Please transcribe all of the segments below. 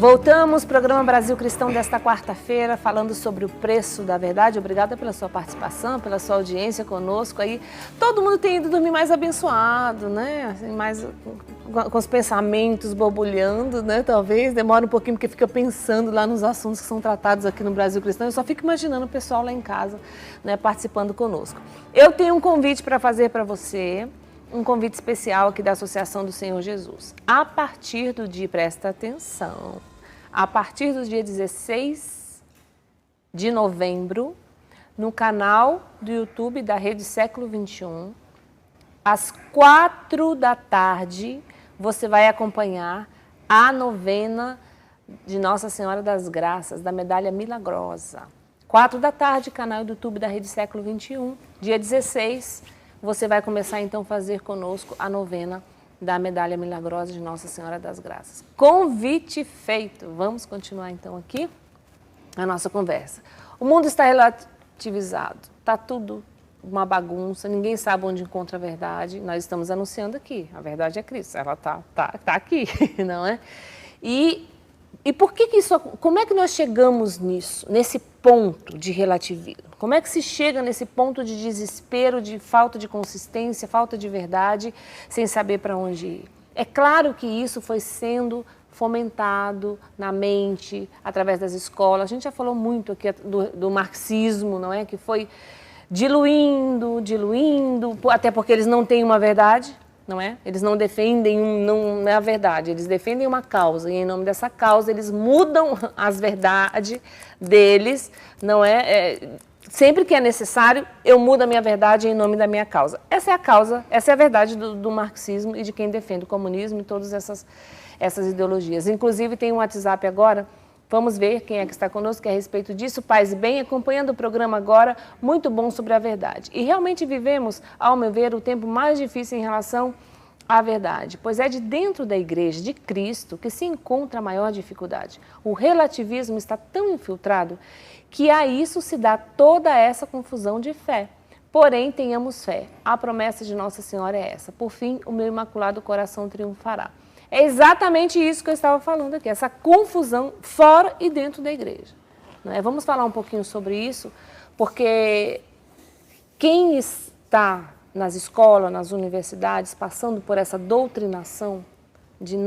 Voltamos, programa Brasil Cristão desta quarta-feira, falando sobre o preço da verdade. Obrigada pela sua participação, pela sua audiência conosco aí. Todo mundo tem ido dormir mais abençoado, né? Assim, mais com os pensamentos borbulhando, né? Talvez demora um pouquinho porque fica pensando lá nos assuntos que são tratados aqui no Brasil Cristão. Eu só fico imaginando o pessoal lá em casa, né, participando conosco. Eu tenho um convite para fazer para você. Um convite especial aqui da Associação do Senhor Jesus. A partir do dia, presta atenção, a partir do dia 16 de novembro, no canal do YouTube da Rede Século XXI, às 4 da tarde, você vai acompanhar a novena de Nossa Senhora das Graças, da Medalha Milagrosa. 4 da tarde, canal do YouTube da Rede Século XXI, dia 16, você vai começar então a fazer conosco a novena da Medalha Milagrosa de Nossa Senhora das Graças. Convite feito. Vamos continuar então aqui a nossa conversa. O mundo está relativizado, está tudo uma bagunça, ninguém sabe onde encontra a verdade. Nós estamos anunciando aqui, a verdade é Cristo, ela tá aqui, não é? E por que isso, como é que nós chegamos nisso, nesse ponto de relativismo? Como é que se chega nesse ponto de desespero, de falta de consistência, falta de verdade, sem saber para onde ir? É claro que isso foi sendo fomentado na mente, através das escolas. A gente já falou muito aqui do marxismo, não é? Que foi diluindo, até porque eles não têm uma verdade. Não é? Eles não defendem, não é a verdade, eles defendem uma causa, e em nome dessa causa eles mudam as verdades deles, não é? Sempre que é necessário, eu mudo a minha verdade em nome da minha causa. Essa é a causa, essa é a verdade do marxismo e de quem defende o comunismo e todas essas ideologias. Inclusive tem um WhatsApp agora. Vamos ver quem é que está conosco, que é a respeito disso. Paz e bem, acompanhando o programa agora, muito bom sobre a verdade. E realmente vivemos, ao meu ver, o tempo mais difícil em relação à verdade, pois é de dentro da igreja de Cristo que se encontra a maior dificuldade. O relativismo está tão infiltrado que a isso se dá toda essa confusão de fé. Porém, tenhamos fé. A promessa de Nossa Senhora é essa. Por fim, o meu imaculado coração triunfará. É exatamente isso que eu estava falando aqui, essa confusão fora e dentro da igreja. Não é? Vamos falar um pouquinho sobre isso, porque quem está nas escolas, nas universidades, passando por essa doutrinação de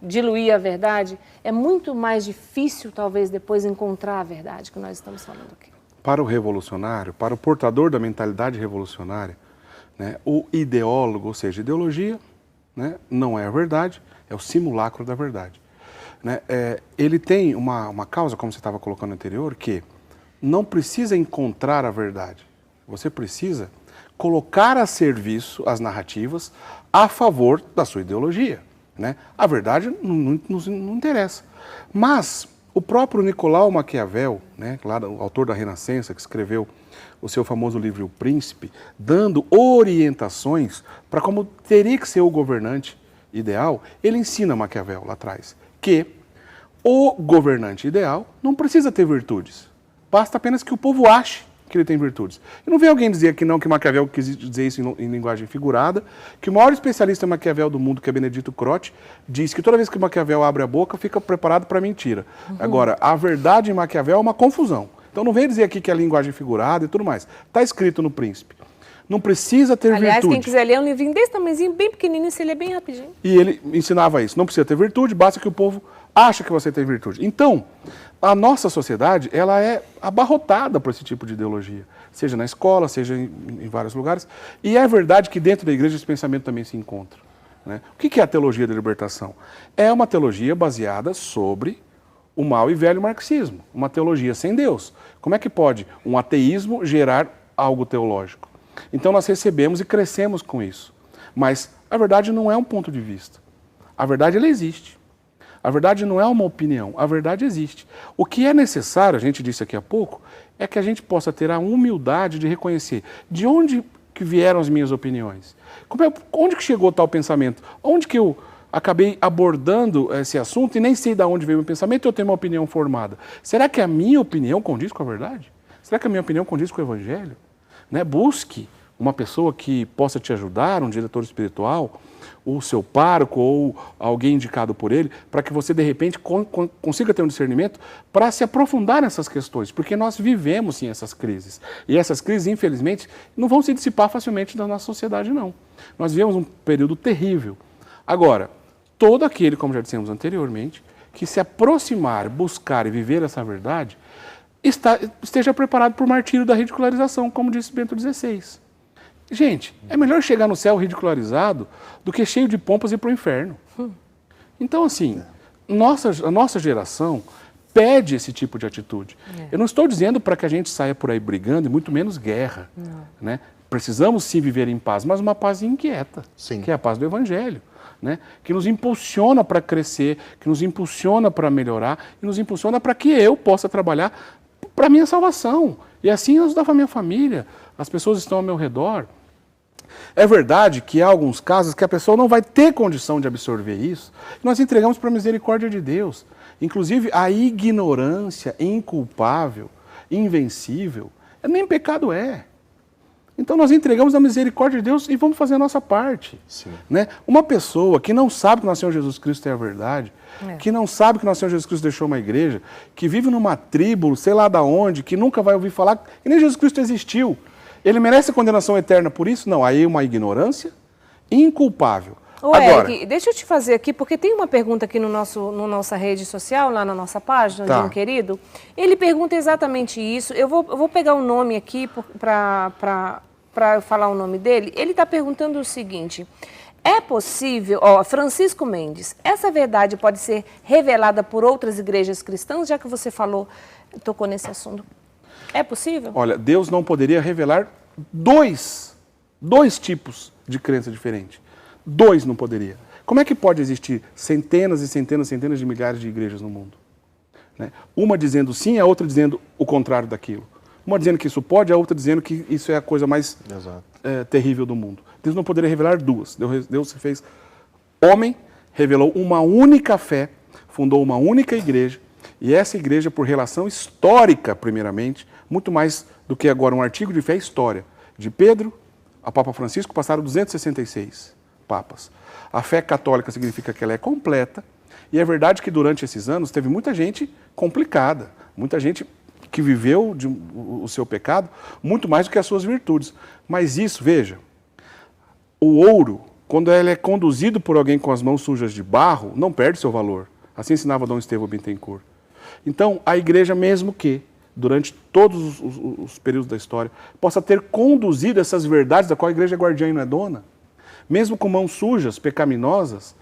diluir a verdade, é muito mais difícil, talvez, depois encontrar a verdade que nós estamos falando aqui. Para o revolucionário, para o portador da mentalidade revolucionária, né, o ideólogo, ou seja, ideologia, né, não é a verdade, é o simulacro da verdade. Né? Ele tem uma causa, como você estava colocando anterior, que não precisa encontrar a verdade. Você precisa colocar a serviço as narrativas a favor da sua ideologia. Né? A verdade não interessa. Mas o próprio Nicolau Maquiavel, né, lá, o autor da Renascença, que escreveu o seu famoso livro O Príncipe, dando orientações para como teria que ser o governante ideal, ele ensina Maquiavel lá atrás que o governante ideal não precisa ter virtudes, basta apenas que o povo ache que ele tem virtudes. E não vem alguém dizer aqui não que Maquiavel quis dizer isso em linguagem figurada, que o maior especialista em Maquiavel do mundo, que é Benedito Croce, diz que toda vez que Maquiavel abre a boca, fica preparado para mentira. Agora, a verdade em Maquiavel é uma confusão. Então não vem dizer aqui que é linguagem figurada e tudo mais. Está escrito no Príncipe. Não precisa ter virtude. Aliás, quem quiser ler um livrinho desse tamanhozinho, bem pequenininho, você lê bem rapidinho. E ele ensinava isso. Não precisa ter virtude, basta que o povo ache que você tem virtude. Então, a nossa sociedade, ela é abarrotada por esse tipo de ideologia. Seja na escola, seja em vários lugares. E é verdade que dentro da igreja esse pensamento também se encontra. Né? O que é a teologia da libertação? É uma teologia baseada sobre o mau e velho marxismo, uma teologia sem Deus. Como é que pode um ateísmo gerar algo teológico? Então nós recebemos e crescemos com isso. Mas a verdade não é um ponto de vista. A verdade, ela existe. A verdade não é uma opinião, a verdade existe. O que é necessário, a gente disse aqui há pouco, é que a gente possa ter a humildade de reconhecer de onde que vieram as minhas opiniões. Onde que chegou tal pensamento? Onde que eu acabei abordando esse assunto e nem sei de onde veio o meu pensamento e eu tenho uma opinião formada. Será que a minha opinião condiz com a verdade? Será que a minha opinião condiz com o Evangelho? Né? Busque uma pessoa que possa te ajudar, um diretor espiritual, o seu pároco ou alguém indicado por ele, para que você, de repente, consiga ter um discernimento para se aprofundar nessas questões, porque nós vivemos, sim, essas crises. E essas crises, infelizmente, não vão se dissipar facilmente da nossa sociedade, não. Nós vivemos um período terrível. Agora, todo aquele, como já dissemos anteriormente, que se aproximar, buscar e viver essa verdade, esteja preparado para o martírio da ridicularização, como disse Bento XVI. Gente, é melhor chegar no céu ridicularizado do que cheio de pompas e ir para o inferno. Então, assim, a nossa geração pede esse tipo de atitude. Eu não estou dizendo para que a gente saia por aí brigando, e muito menos guerra. Né? Precisamos sim viver em paz, mas uma paz inquieta, que é a paz do Evangelho. Né? Que nos impulsiona para crescer, que nos impulsiona para melhorar, e nos impulsiona para que eu possa trabalhar para a minha salvação. E assim eu ajudava a minha família, as pessoas estão ao meu redor. É verdade que há alguns casos que a pessoa não vai ter condição de absorver isso, e nós entregamos para a misericórdia de Deus. Inclusive, a ignorância inculpável, invencível, nem pecado é. Então nós entregamos a misericórdia de Deus e vamos fazer a nossa parte. Né? Uma pessoa que não sabe que o Senhor Jesus Cristo é a verdade, que não sabe que o Senhor Jesus Cristo deixou uma igreja, que vive numa tribo, sei lá da onde, que nunca vai ouvir falar que nem Jesus Cristo existiu, ele merece a condenação eterna por isso? Não, aí é uma ignorância inculpável. Agora, Eric, deixa eu te fazer aqui, porque tem uma pergunta aqui no nossa rede social, lá na nossa página, de um querido. Ele pergunta exatamente isso. Eu vou pegar o nome aqui para eu falar o nome dele. Ele está perguntando o seguinte: é possível, Francisco Mendes, essa verdade pode ser revelada por outras igrejas cristãs, já que você tocou nesse assunto? É possível? Olha, Deus não poderia revelar dois tipos de crença diferentes. Dois não poderia. Como é que pode existir centenas e centenas de milhares de igrejas no mundo? Né? Uma dizendo sim, a outra dizendo o contrário daquilo. Uma dizendo que isso pode, a outra dizendo que isso é a coisa mais terrível do mundo. Deus não poderia revelar duas. Deus se fez homem, revelou uma única fé, fundou uma única igreja, e essa igreja, por relação histórica, primeiramente, muito mais do que agora um artigo de fé, história. De Pedro a Papa Francisco passaram 266 papas. A fé católica significa que ela é completa, e é verdade que durante esses anos teve muita gente complicada, muita gente que viveu o seu pecado muito mais do que as suas virtudes. Mas isso, veja, o ouro, quando ele é conduzido por alguém com as mãos sujas de barro, não perde seu valor. Assim ensinava Dom Estevão Bittencourt. Então, a igreja, mesmo que, durante todos os períodos da história, possa ter conduzido essas verdades da qual a igreja é guardiã e não é dona, mesmo com mãos sujas, pecaminosas,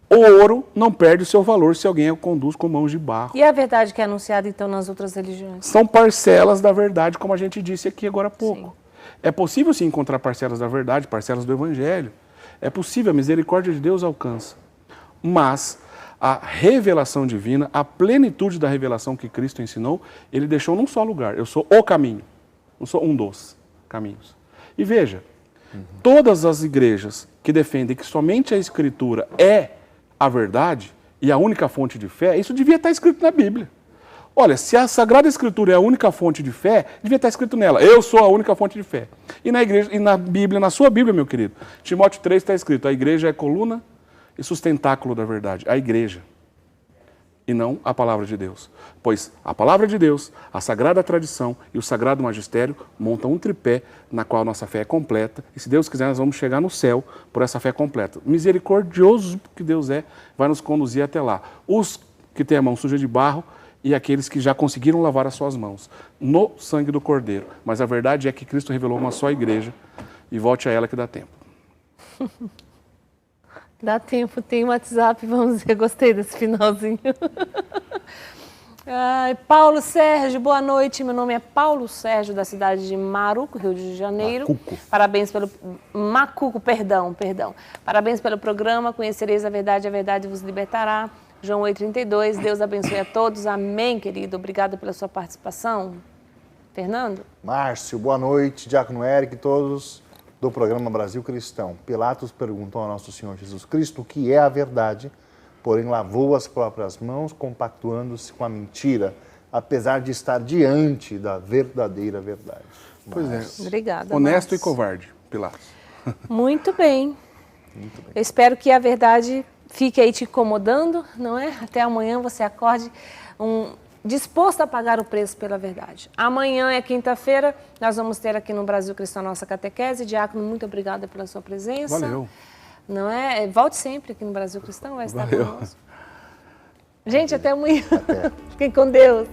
o ouro não perde o seu valor se alguém o conduz com mãos de barro. E a verdade que é anunciada, então, nas outras religiões? São parcelas da verdade, como a gente disse aqui agora há pouco. Sim. É possível, sim, encontrar parcelas da verdade, parcelas do Evangelho. É possível, a misericórdia de Deus alcança. Mas a revelação divina, a plenitude da revelação que Cristo ensinou, ele deixou num só lugar. Eu sou o caminho, não sou um dos caminhos. E veja, todas as igrejas que defendem que somente a Escritura é a verdade e a única fonte de fé, isso devia estar escrito na Bíblia. Olha, se a Sagrada Escritura é a única fonte de fé, devia estar escrito nela: eu sou a única fonte de fé. E na igreja, e na Bíblia, na sua Bíblia, meu querido, Timóteo 3 está escrito: a igreja é coluna e sustentáculo da verdade. A igreja, e não a palavra de Deus. Pois a palavra de Deus, a sagrada tradição e o sagrado magistério montam um tripé na qual nossa fé é completa, e se Deus quiser nós vamos chegar no céu por essa fé completa. Misericordioso que Deus é, vai nos conduzir até lá. Os que têm a mão suja de barro e aqueles que já conseguiram lavar as suas mãos no sangue do Cordeiro. Mas a verdade é que Cristo revelou uma só igreja, e volte a ela que dá tempo. Dá tempo, tem WhatsApp, vamos ver, gostei desse finalzinho. Ai, Paulo Sérgio, boa noite, meu nome é Paulo Sérgio, da cidade de Maruco, Rio de Janeiro. Macuco. Parabéns pelo... Macuco, perdão. Parabéns pelo programa, conhecereis a verdade vos libertará. João 8,32, Deus abençoe a todos, amém, querido, obrigada pela sua participação. Fernando? Márcio, boa noite, Diácono Eric e todos do programa Brasil Cristão. Pilatos perguntou ao nosso Senhor Jesus Cristo o que é a verdade, porém lavou as próprias mãos, compactuando-se com a mentira, apesar de estar diante da verdadeira verdade. Pois é. Obrigada, honesto Márcio. E covarde. Pilatos. Muito bem. Muito bem. Eu espero que a verdade fique aí te incomodando, não é? Até amanhã você acorde disposto a pagar o preço pela verdade. Amanhã é quinta-feira, nós vamos ter aqui no Brasil Cristão a nossa catequese. Diácono, muito obrigada pela sua presença. Valeu. Não é? Volte sempre aqui no Brasil Cristão, vai estar Valeu. conosco. Gente, até amanhã. Até. Fiquem com Deus.